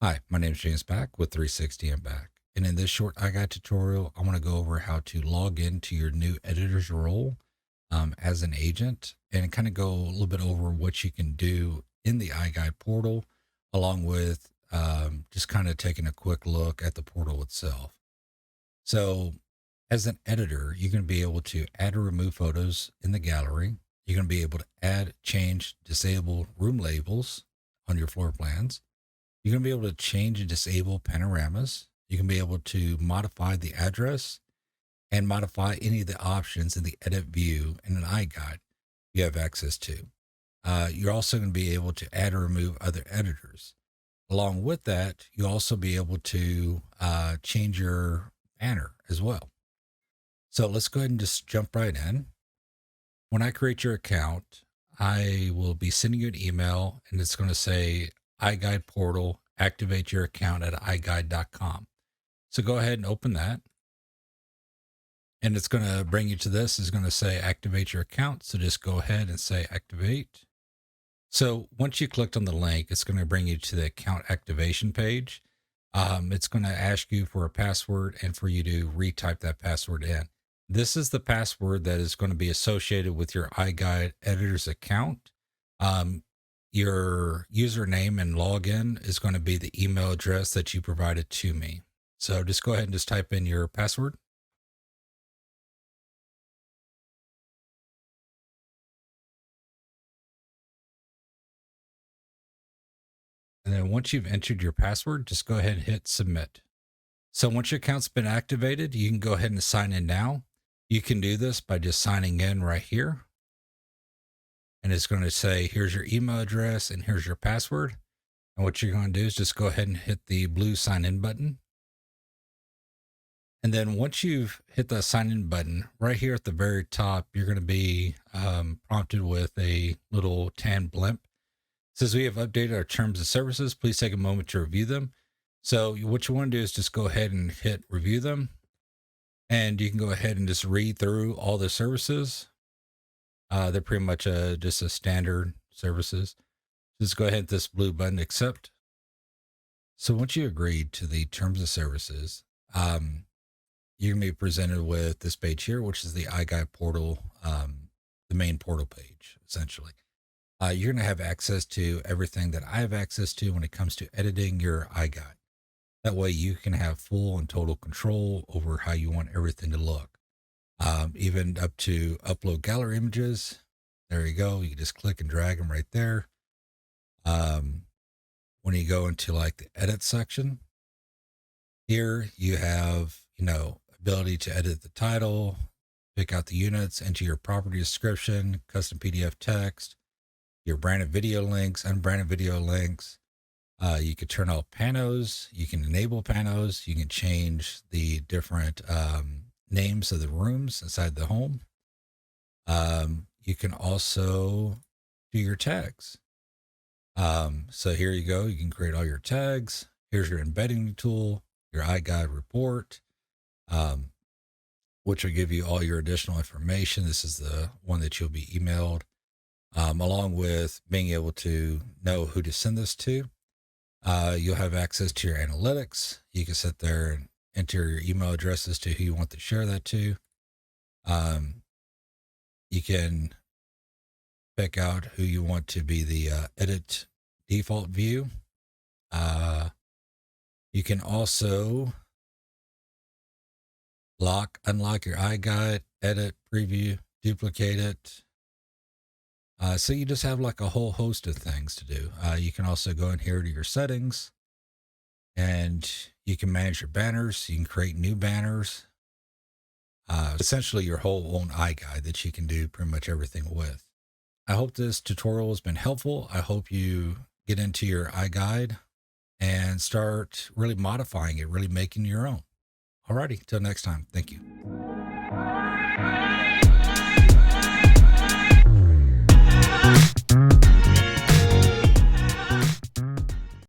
Hi, my name is James back with 360 and back. And in this short iGuide tutorial, I want to go over how to log into your new editor's role as an agent and kind of go a little bit over what you can do in the iGuide portal, along with just kind of taking a quick look at the portal itself. So as an editor, you're going to be able to add or remove photos in the gallery. You're going to be able to add, change, disable room labels on your floor plans. You're going to be able to change and disable panoramas. You can be able to modify the address and modify any of the options in the edit view in an iGuide you have access to. You're also going to be able to add or remove other editors. Along with that, you'll also be able to change your banner as well. So let's go ahead and just jump right in. When I create your account, I will be sending you an email and it's going to say iGuide portal, activate your account at iGuide.com. So go ahead and open that. And it's going to bring you to this. It's going to say activate your account. So just go ahead and say activate. So once you clicked on the link, it's going to bring you to the account activation page. It's going to ask you for a password and for you to retype that password in. This is the password that is going to be associated with your iGuide editor's account. Your username and login is going to be the email address that you provided to me. So just go ahead and just type in your password. And then once you've entered your password, just go ahead and hit submit. So once your account's been activated, you can go ahead and sign in now. You can do this by just signing in right here. And it's going to say, here's your email address and here's your password. And what you're going to do is just go ahead and hit the blue sign in button. And then once you've hit that sign in button, right here at the very top, you're going to be prompted with a little tan blimp. It says we have updated our terms and services. Please take a moment to review them. So what you want to do is just go ahead and hit review them. And you can go ahead and just read through all the services. They're pretty much just a standard services. Just go ahead and hit this blue button, accept. So once you agreed to the terms of services, you're going to be presented with this page here, which is the iGuide portal, the main portal page, essentially. You're going to have access to everything that I have access to when it comes to editing your iGuide. That way you can have full and total control over how you want everything to look. Even up to upload gallery images. There you go. You can just click and drag them right there. When you go into like the edit section, here you have, ability to edit the title, pick out the units, enter your property description, custom PDF text, your branded video links, unbranded video links. You could turn off panos. You can enable panos. You can change the different names of the rooms inside the home. You can also do your tags. So here you go. You can create all your tags. Here's your embedding tool, your iGuide report, which will give you all your additional information. This is the one that you'll be emailed, along with being able to know who to send this to. You'll have access to your analytics. You can sit there and enter your email addresses to who you want to share that to. You can pick out who you want to be the edit default view. You can also unlock your iGuide, edit, preview, duplicate it. So you just have like a whole host of things to do. You can also go in here to your settings and you can manage your banners. You can create new banners. Essentially your whole own iGuide that you can do pretty much everything with. I hope this tutorial has been helpful. I hope you get into your iGuide and start really modifying it, really making your own. Alrighty, till next time. Thank you.